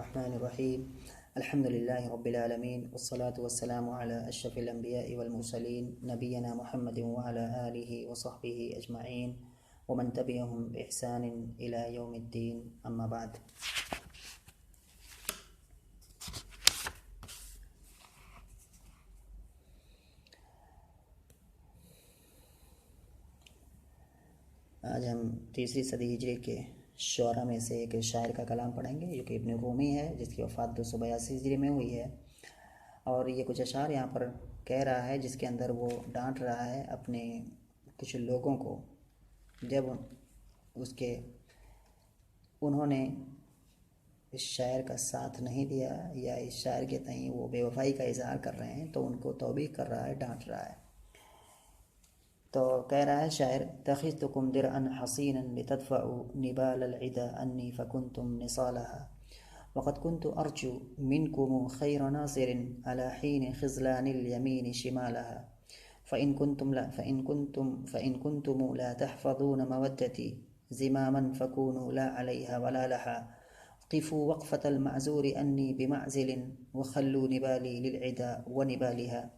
الرحمن الرحيم الحمد لله رب العالمين والصلاة والسلام على أشرف الأنبياء والمرسلين نبينا محمد وعلى آله وصحبه أجمعين ومن تبعهم بإحسان إلى يوم الدين أما بعد. آج ہم تیسری صدی ہجری کے شعراء میں سے ایک شاعر کا کلام پڑھیں گے جو کہ ابن رومی ہے، جس کی وفات 282 ہجری میں ہوئی ہے، اور یہ کچھ اشعار یہاں پر کہہ رہا ہے جس کے اندر وہ ڈانٹ رہا ہے اپنے کچھ لوگوں کو جب انہوں نے اس شاعر کا ساتھ نہیں دیا یا اس شاعر کے تئیں وہ بے وفائی کا اظہار کر رہے ہیں تو ان کو توبیخ کر رہا ہے، ڈانٹ رہا ہے. تو کہہ رہا ہے شاعر: تخذتکم درعا حصینا لتدفعوا نبال العدا انی فکنتم نصالها وقد كنت ارجو منکم خیر ناصر على حین خذلان الیمین شمالها فإن كنتم لا تحفظون مودتي زماما فكونوا لا عليها ولا لها قفوا وقفة المعذور أني بمعزل وخلوا نبالي للعدا ونبالها.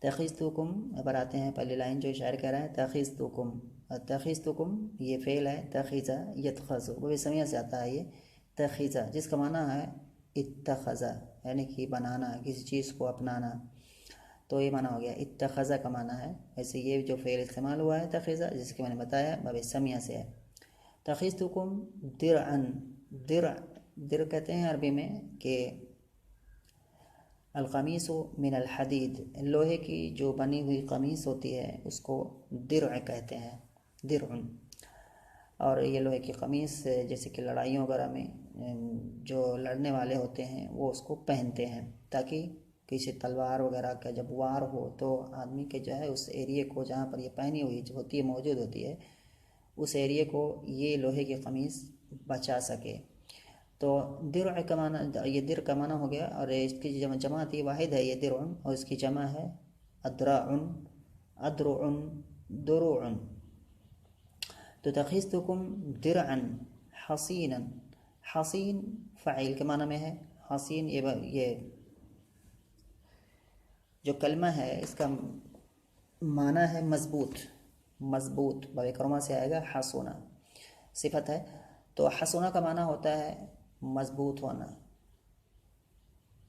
تخذتکم پر آتے ہیں، پہلی لائن جو شاعر کہہ رہا ہے تخذتکم یہ فعل ہے، تخذ یتخذ، وہ سمیہ سے آتا ہے یہ تخذ، جس کا معنی ہے اتخذ، یعنی کہ بنانا، کسی چیز کو اپنانا. تو یہ معنی ہو گیا، اتخذ کا معنی ہے. ویسے یہ جو فعل استعمال ہوا ہے تخذ، جس کے میں نے بتایا باب سمیہ سے ہے. تخذتکم درعا، در کہتے ہیں عربی میں کہ القمیص من الحدید، لوہے کی جو بنی ہوئی قمیص ہوتی ہے اس کو درع کہتے ہیں، درع. اور یہ لوہے کی قمیص جیسے کہ لڑائیوں وغیرہ میں جو لڑنے والے ہوتے ہیں وہ اس کو پہنتے ہیں تاکہ کسی تلوار وغیرہ کا جب وار ہو تو آدمی کے جو ہے اس ایریے کو جہاں پر یہ پہنی ہوئی ہوتی ہے، موجود ہوتی ہے، اس ایریے کو یہ لوہے کی قمیص بچا سکے. تو درع کا معنی، یہ در کا معنی ہو گیا، اور اس کی جماعت واحد ہے یہ درع، اور اس کی جمع ہے ادراع، ادرع، دروع. تو تخذتکم درعا حصینا، حصین فاعل کے معنی میں ہے. حصین یہ جو کلمہ ہے اس کا معنی ہے مضبوط، مضبوط، باب کرما سے آئے گا حصونا، صفت ہے. تو حصونا کا معنی ہوتا ہے مضبوط ہونا،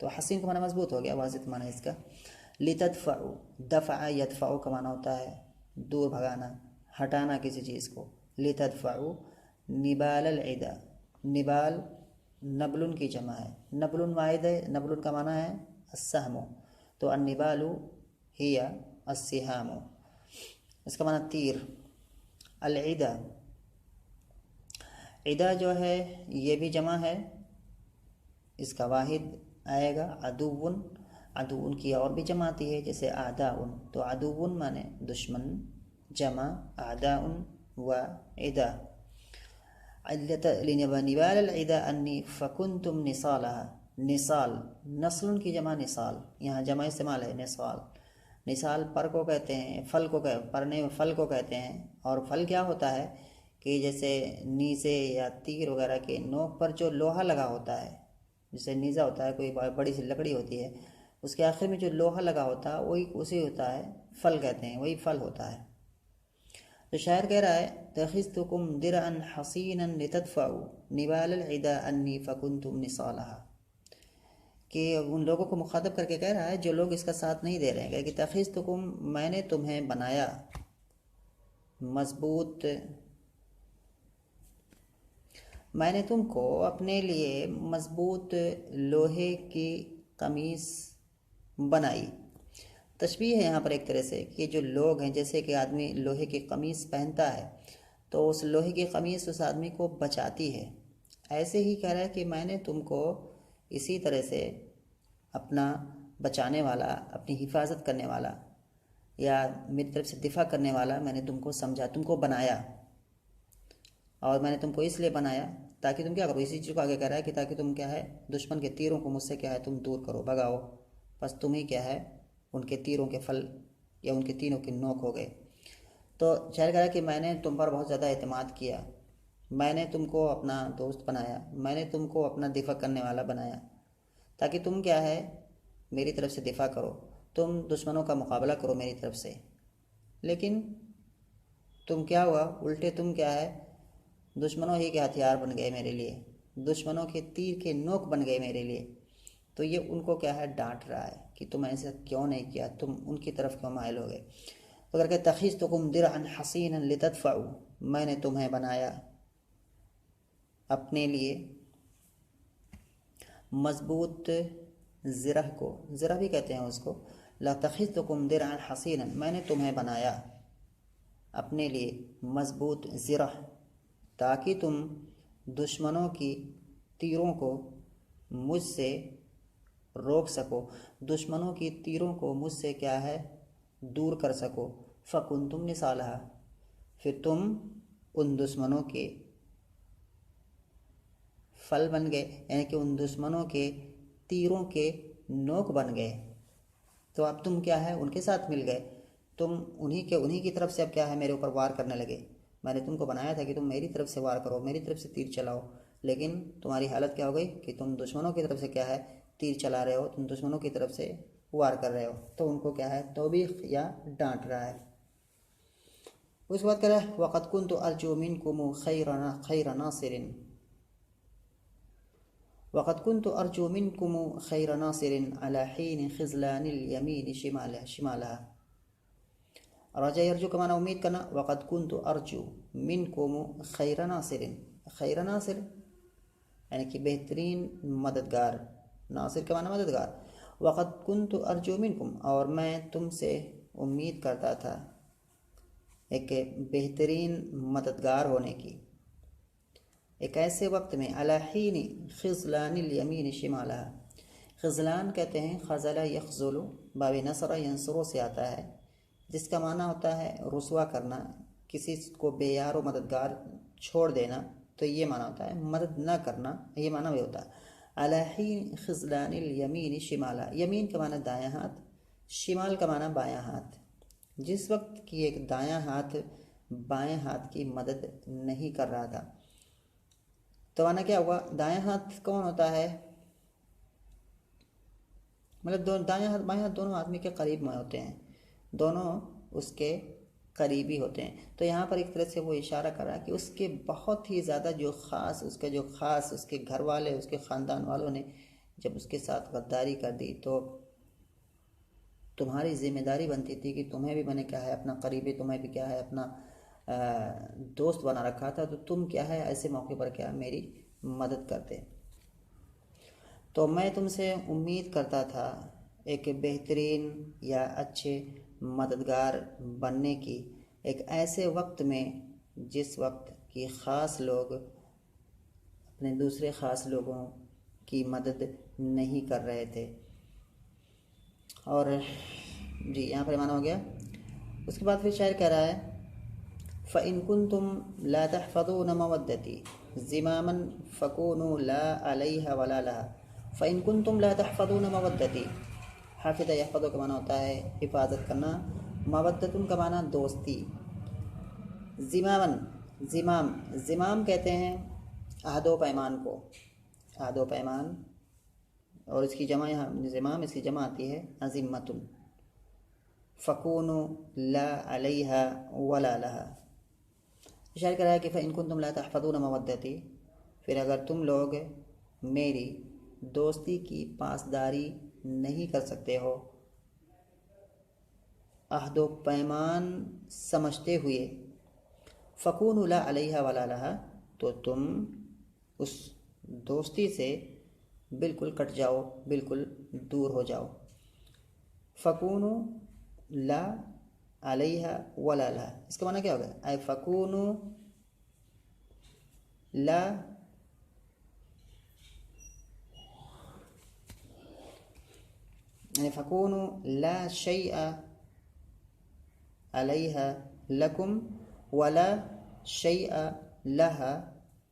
تو حسین کا معنی مضبوط ہو گیا، واضح معنی اس کا. لتدفعوا، دفع یدفع کا معنی ہوتا ہے دور بھگانا، ہٹانا کسی چیز کو. لتدفعوا نبال العدا، نبال نبل کی جمع ہے، نبل واحد ہے، نبل کا معنی ہے السہم، تو النبال ہی السہام، اس کا معنی تیر. العدا، عدا جو ہے یہ بھی جمع ہے، اس کا واحد آئے گا عدو، عدو کی اور بھی جمع آتی ہے جیسے اعداء، تو عدو مانے دشمن، جمع اعداء و عدا. نبال العدا انی فکنتم نصالها، نصال نسل کی جمع نصال، یہاں جمع استعمال ہے نصال. نصال پر کو کہتے ہیں، پھل کو پرنے پھل کو کہتے ہیں. اور پھل کیا ہوتا ہے کہ جیسے نیزے یا تیر وغیرہ کے نوک پر جو لوہا لگا ہوتا ہے، جیسے نیزہ ہوتا ہے، کوئی بڑی سی لکڑی ہوتی ہے، اس کے آخر میں جو لوہا لگا ہوتا ہے وہی اسی ہوتا ہے پھل کہتے ہیں، وہی پھل ہوتا ہے. تو شاعر کہہ رہا ہے تخذتکم درعا حصینا لتدفعوا نبال العدا انی فکنتم نصالها، کہ ان لوگوں کو مخاطب کر کے کہہ رہا ہے جو لوگ اس کا ساتھ نہیں دے رہے ہیں کہ تخذتکم، میں نے تمہیں بنایا مضبوط، میں نے تم کو اپنے لیے مضبوط لوہے کی قمیص بنائی. تشبیہ ہے یہاں پر ایک طرح سے کہ جو لوگ ہیں، جیسے کہ آدمی لوہے کی قمیص پہنتا ہے تو اس لوہے کی قمیص اس آدمی کو بچاتی ہے، ایسے ہی کہہ رہا ہے کہ میں نے تم کو اسی طرح سے اپنا بچانے والا، اپنی حفاظت کرنے والا، یا میری طرف سے دفاع کرنے والا میں نے تم کو سمجھا، تم کو بنایا. اور میں نے تم کو اس لیے بنایا تاکہ تم کیا کرو، اسی چیز کو آگے کہہ رہا ہے کہ تاکہ تم کیا ہے دشمن کے تیروں کو مجھ سے کیا ہے تم دور کرو، بگاؤ. بس تم ہی کیا ہے ان کے تیروں کے پھل یا ان کے تینوں کے نوک ہو گئے. تو شاعر کہہ رہا ہے کہ میں نے تم پر بہت زیادہ اعتماد کیا، میں نے تم کو اپنا دوست بنایا، میں نے تم کو اپنا دفاع کرنے والا بنایا، تاکہ تم کیا ہے میری طرف سے دفاع کرو، تم دشمنوں کا مقابلہ کرو میری طرف سے۔ لیکن تم کیا ہوا، الٹے تم کیا ہے دشمنوں ہی کے ہتھیار بن گئے میرے لیے، دشمنوں کے تیر کے نوک بن گئے میرے لیے۔ تو یہ ان کو کیا ہے ڈانٹ رہا ہے کہ تم ایسا کیوں نہیں کیا، تم ان کی طرف کیوں مائل ہو گئے۔ اگر کہ اتخذتکم درعا حصینا لتدفعوا، میں نے تمہیں بنایا اپنے لیے مضبوط زرہ کو، زرہ بھی کہتے ہیں اس کو، لاتخذتکم درعا حصینا، میں نے تمہیں بنایا اپنے لیے مضبوط زرہ، تاکہ تم دشمنوں کی تیروں کو مجھ سے روک سکو، دشمنوں کی تیروں کو مجھ سے کیا ہے دور کر سکو۔ فکنتم نصالھا، پھر تم ان دشمنوں کے پھل بن گئے، یعنی کہ ان دشمنوں کے تیروں کے نوک بن گئے۔ تو اب تم کیا ہے ان کے ساتھ مل گئے، تم انہی کی طرف سے اب کیا ہے میرے اوپر وار کرنے لگے۔ میں نے تم کو بنایا تھا کہ تم میری طرف سے وار کرو، میری طرف سے تیر چلاؤ، لیکن تمہاری حالت کیا ہو گئی کہ تم دشمنوں کی طرف سے کیا ہے تیر چلا رہے ہو، تم دشمنوں کی طرف سے وار کر رہے ہو۔ تو ان کو کیا ہے توبیخ یا ڈانٹ رہا ہے۔ اس بات کر رہا ہے وَقَدْ كُنْتُ أَرْجُو مِنْكُمْ خَيْرَ نَاصِرٍ، وَقَدْ كُنْتُ أَرْجُو مِنْكُمْ خَيْرَ نَاصِرٍ عَلَى حِينِ خِذْلَانِ الْيَمِينِ شِمَالَهَا۔ رجا یرجو کا معنی امید کرنا، وَقَدْ كُنْتُ أَرْجُو مِنْكُمْ خَيْرَ نَاصِرٍ، خیر ناصر یعنی کہ بہترین مددگار، ناصر کا معنی مددگار۔ وَقَدْ كُنْتُ أَرْجُو مِنْكُمْ، اور میں تم سے امید کرتا تھا ایک بہترین مددگار ہونے کی، ایک ایسے وقت میں علی حین خذلان الیمین شمالہ، خذلان کہتے ہیں خذل یخذل، باب نصر ینصر سے آتا ہے، جس کا معنی ہوتا ہے رسوا کرنا، کسی کو بے یار و مددگار چھوڑ دینا، تو یہ معنی ہوتا ہے مدد نہ کرنا، یہ معنی بھی ہوتا ہے علی حین خذلان الیمین شمالہ۔ یمین کا معنی دایاں ہاتھ، شمال کا معنی بایاں ہاتھ، جس وقت کی ایک دایاں ہاتھ بائیں ہاتھ کی مدد نہیں کر رہا تھا۔ تو معنی کیا ہوا، دایاں ہاتھ کون ہوتا ہے، مطلب دایاں ہاتھ بائیں ہاتھ دونوں آدمی کے قریب میں ہوتے ہیں، دونوں اس کے قریبی ہوتے ہیں۔ تو یہاں پر ایک طرح سے وہ اشارہ کر رہا ہے کہ اس کے بہت ہی زیادہ اس کے گھر والے، اس کے خاندان والوں نے جب اس کے ساتھ غداری کر دی، تو تمہاری ذمہ داری بنتی تھی کہ تمہیں بھی میں نے کیا ہے اپنا قریبی، تمہیں بھی کیا ہے اپنا دوست بنا رکھا تھا، تو تم کیا ہے ایسے موقع پر کیا میری مدد کرتے۔ تو میں تم سے امید کرتا تھا ایک بہترین یا اچھے مددگار بننے کی، ایک ایسے وقت میں جس وقت کی خاص لوگ اپنے دوسرے خاص لوگوں کی مدد نہیں کر رہے تھے۔ اور جی یہاں پر معنی ہو گیا۔ اس کے بعد پھر شاعر کہہ رہا ہے فَإِن كُنْتُمْ لَا تَحْفَظُونَ مَوَدَّتِي زِمَامًا فَكُونُوا لَا عَلَيْهَا وَلَا لَهَا، فَإِن كُنْتُمْ لَا تَحْفَظُونَ مَوَدَّتِي، حافظ یحفظ کا معنی ہوتا ہے حفاظت کرنا، مودتن کا معنی دوستی۔ زمامًا، زمام کہتے ہیں عہد و پیمان کو، عہد و پیمان، اور اس کی جمع یہاں زمام، اس کی جمع آتی ہے عزمۃ۔ فَكُونُوا لَا عَلَيْهَا وَلَا لَهَا، اشارہ کر رہا ہے کہ فَإِن كُنْتُمْ لَا تَحْفَظُونَ مَوَدَّتِي، پھر اگر تم لوگ میری دوستی کی پاسداری نہیں کر سکتے ہو، عہد و پیمان سمجھتے ہوئے، فَكُونُوا لَا عَلَيْهَا وَلَا لَهَا، تو تم اس دوستی سے بالکل کٹ جاؤ، بالکل دور ہو جاؤ۔ فَكُونُوا لَا عَلَيْهَا وَلَا لَهَا، اس کا معنی کیا ہوگا، اے فَكُونُوا لا یعنی فَكُونُوا لا شَيْءَ عَلَيْهَا لَكُمْ وَلَا شَيْءَ لَهَا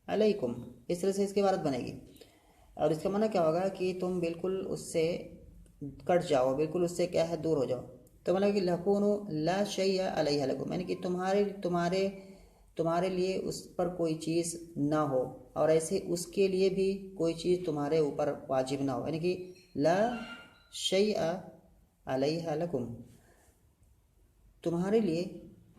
عَلَيْكُمْ، اس طرح سے اس کی عبارت بنے گی۔ اور اس کا معنی کیا ہوگا کہ تم بالکل اس سے کٹ جاؤ، بالکل اس سے کیا ہے دور ہو جاؤ۔ تو مطلب کہ لَكُونُوا لا شَيْءَ عَلَيْهَا لَكُمْ، یعنی کہ تمہارے لیے اس پر کوئی چیز نہ ہو، اور ایسے اس کے لیے بھی کوئی چیز تمہارے اوپر واجب نہ ہو، یعنی کہ لا شیء علیہ لکم، تمہارے لیے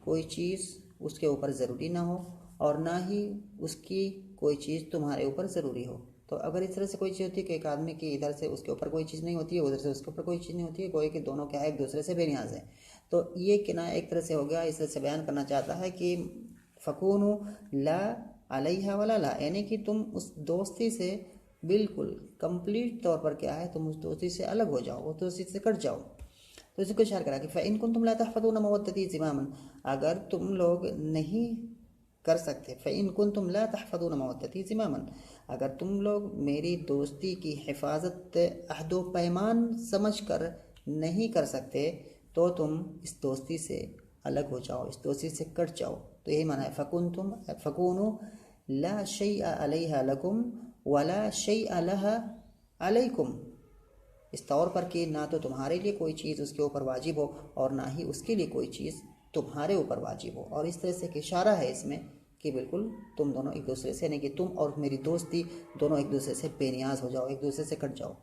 کوئی چیز اس کے اوپر ضروری نہ ہو اور نہ ہی اس کی کوئی چیز تمہارے اوپر ضروری ہو۔ تو اگر اس طرح سے کوئی چیز ہوتی ہے کہ ایک آدمی کی ادھر سے اس کے اوپر کوئی چیز نہیں ہوتی ہے، ادھر سے اس کے اوپر کوئی چیز نہیں ہوتی ہے، کوئی کہ دونوں کیا ہے، ایک دوسرے سے بے نیاز ہے، تو یہ کنایہ ایک طرح سے ہو گیا۔ اس طرح سے بیان کرنا چاہتا ہے کہ فکونوا لا علیہ ولا لا، یعنی کہ تم اس دوستی سے بالکل کمپلیٹ طور پر کیا ہے، تم اس دوستی سے الگ ہو جاؤ، اس دوستی سے کٹ جاؤ۔ تو اسی کو اشارہ کرا کہ فَإِن كُنتُمْ لَا تَحْفَظُونَ مَوَدَّتِي زِمَامًا، اگر تم لوگ نہیں کر سکتے، فَإِن كُنتُمْ لَا تَحْفَظُونَ مَوَدَّتِي زِمَامًا، اگر تم لوگ میری دوستی کی حفاظت عہد و پیمان سمجھ کر نہیں کر سکتے، تو تم اس دوستی سے الگ ہو جاؤ، اس دوستی سے کٹ جاؤ۔ تو یہی معنی ہے فَكُونُوا لَا شَيْءَ عَلَيْهَا لَكُمْ وَلَا شَيْءَ لَهَا عَلَيْكُمْ، اس طور پر کہ نہ تو تمہارے لیے کوئی چیز اس کے اوپر واجب ہو اور نہ ہی اس کے لیے کوئی چیز تمہارے اوپر واجب ہو۔ اور اس طرح سے ایک اشارہ ہے اس میں کہ بالکل تم دونوں ایک دوسرے سے، یعنی کہ تم اور میری دوستی دونوں ایک دوسرے سے بے نیاز ہو جاؤ، ایک دوسرے سے کٹ جاؤ۔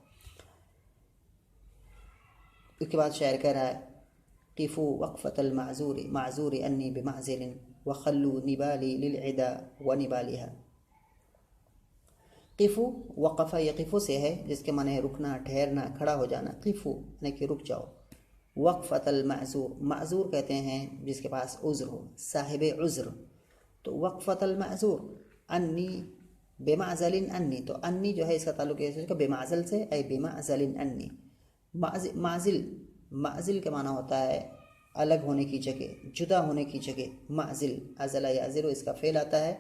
اس کے بعد شاعر کہہ رہا ہے قفوا وقفة المعذور معذور انی بمعزل وخلوا نبالی للعدا ونبالها۔ قفو، وقفہ یقفو سے ہے جس کے معنی ہے رکنا، ٹھہرنا، کھڑا ہو جانا، قفو یعنی کہ رک جاؤ۔ وقفۃ المعذور، معذور کہتے ہیں جس کے پاس عذر ہو، صاحب عذر، تو وقفۃ المعذور انی بمعزل انی، تو انی جو ہے اس کا تعلق ہے بمعزل سے، اے بمعزل انی، معزل، معزل کا معنی ہوتا ہے الگ ہونے کی جگہ، جدا ہونے کی جگہ، معزل، عزل یعزل اس کا فعل آتا ہے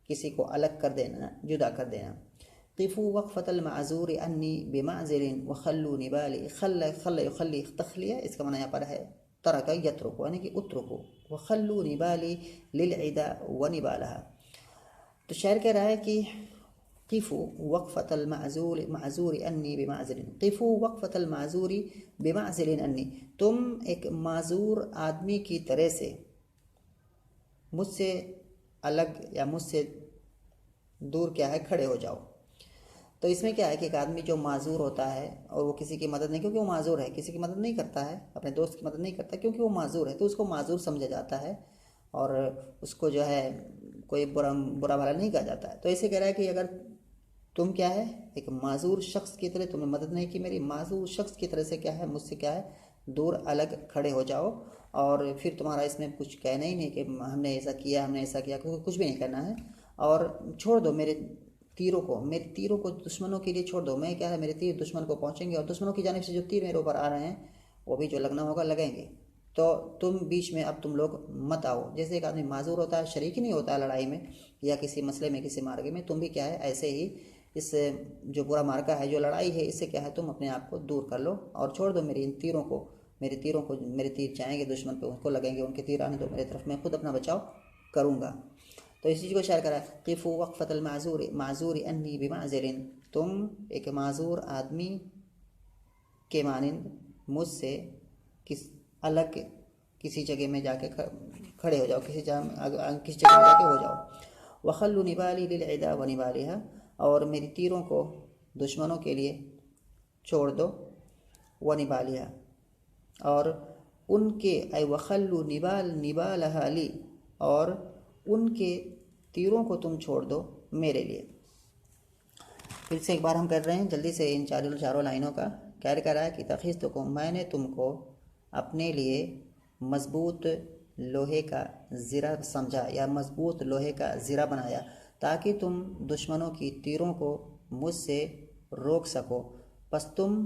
کسی کو الگ کر دینا، جدا کر دینا۔ قفوا وقفة المعذور انی بمعزل وخلوا نبالی، خل یخلی تخلیہ، اس کا معنی یہاں پر ہے ترک یترک، یعنی کہ اترکو، وخلوا نبالی للعدا ونبالها۔ تو شاعر کہہ رہا ہے کہ قفوا وقفة المعذور انی بمعزل، قفوا وقفة المعذور بمعزل انی، تم ایک معذور آدمی کی طرح سے مجھ سے الگ یا مجھ سے دور کیا ہے، کھڑے ہو جاؤ۔ تو اس میں کیا ہے کہ ایک آدمی جو معذور ہوتا ہے اور وہ کسی کی مدد نہیں، کیونکہ وہ معذور ہے، کسی کی مدد نہیں کرتا ہے، اپنے دوست کی مدد نہیں کرتا کیونکہ وہ معذور ہے، تو اس کو معذور سمجھا جاتا ہے اور اس کو جو ہے کوئی برا بھلا نہیں کہا جاتا ہے۔ تو ایسے کہہ رہا ہے کہ اگر تم کیا ہے ایک معذور شخص کی طرح، تمہیں مدد نہیں کی میری، معذور شخص کی طرح سے کیا ہے، مجھ سے کیا ہے دور الگ کھڑے ہو جاؤ، اور پھر تمہارا اس میں کچھ کہنا ہی نہیں کہ ہم نے ایسا کیا، ہم نے ایسا کیا، کچھ بھی نہیں کرنا ہے، اور چھوڑ دو میرے تیروں کو دشمنوں کے لیے چھوڑ دو، میں کیا ہے میرے تیر دشمن کو پہنچیں گے، اور دشمنوں کی جانب سے جو تیر میرے اوپر آ رہے ہیں وہ بھی جو لگنا ہوگا لگیں گے، تو تم بیچ میں اب تم لوگ مت آؤ۔ جیسے ایک آدمی معذور ہوتا ہے، شریک نہیں ہوتا ہے لڑائی میں یا کسی مسئلے میں، کسی مارکے میں، تم بھی کیا ہے ایسے ہی اس جو برا مارکہ ہے، جو لڑائی ہے، اس سے کیا ہے تم اپنے آپ کو دور کر لو اور چھوڑ دو میری ان تیروں کو، میرے تیر جائیں گے دشمن پہ، ان کو لگیں گے، ان کے تیر آنے دو میرے طرف، میں خود اپنا بچاؤ کروں گا۔ تو اس چیز کو اشارہ کرا قفوا وقفة المعذور معذور انی بمعزل، تم ایک معذور آدمی کے مانند مجھ سے الگ کسی جگہ میں جا کے کھڑے ہو جاؤ، کسی جگہ میں جا کے ہو جاؤ۔ وخلوا نبالی للعدا ونبالها، اور میری تیروں کو دشمنوں کے لیے چھوڑ دو، ونبالها، اور ان کے اے وخلوا نبالها لی، اور ان کے تیروں کو تم چھوڑ دو میرے لیے۔ پھر سے ایک بار ہم کر رہے ہیں جلدی سے ان چاروں لائنوں کا۔ کہہ رہا ہے کہ تخیستکم، میں نے تم کو اپنے لیے مضبوط لوہے کا زرہ سمجھا یا مضبوط لوہے کا زرہ بنایا، تاکہ تم دشمنوں کی تیروں کو مجھ سے روک سکو، پس تم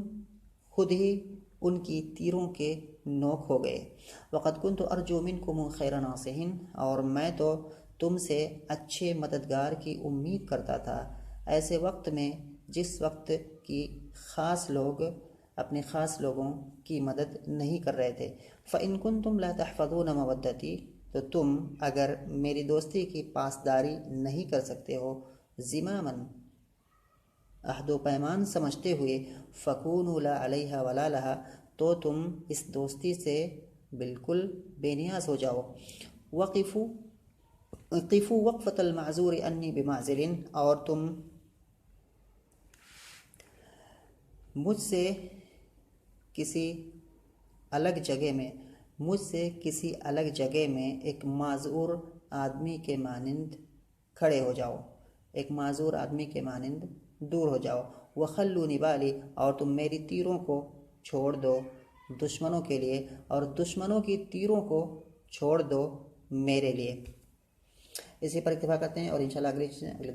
خود ہی ان کی تیروں کے نوک ہو گئے۔ وقد كنت ارجو منکم خیر ناصح، اور میں تو تم سے اچھے مددگار کی امید کرتا تھا ایسے وقت میں جس وقت کی خاص لوگ اپنے خاص لوگوں کی مدد نہیں کر رہے تھے۔ فإن كنتم لا تحفظون مودتی، تو تم اگر میری دوستی کی پاسداری نہیں کر سکتے ہو، زماما عہد و پیمان سمجھتے ہوئے، فکونوا لا علیہ ولا لہا، تو تم اس دوستی سے بالکل بے نیاز ہو جاؤ۔ وقفوا قفو وقفۃ المعذور انی بمعزل، اور تم مجھ سے کسی الگ جگہ میں ایک معذور آدمی کے مانند کھڑے ہو جاؤ، ایک معذور آدمی کے مانند دور ہو جاؤ۔ وخلوا نبالی، اور تم میری تیروں کو چھوڑ دو دشمنوں کے لیے، اور دشمنوں کی تیروں کو چھوڑ دو میرے لیے۔ اسی پر اتفاق کرتے ہیں، اور انشاءاللہ اگلے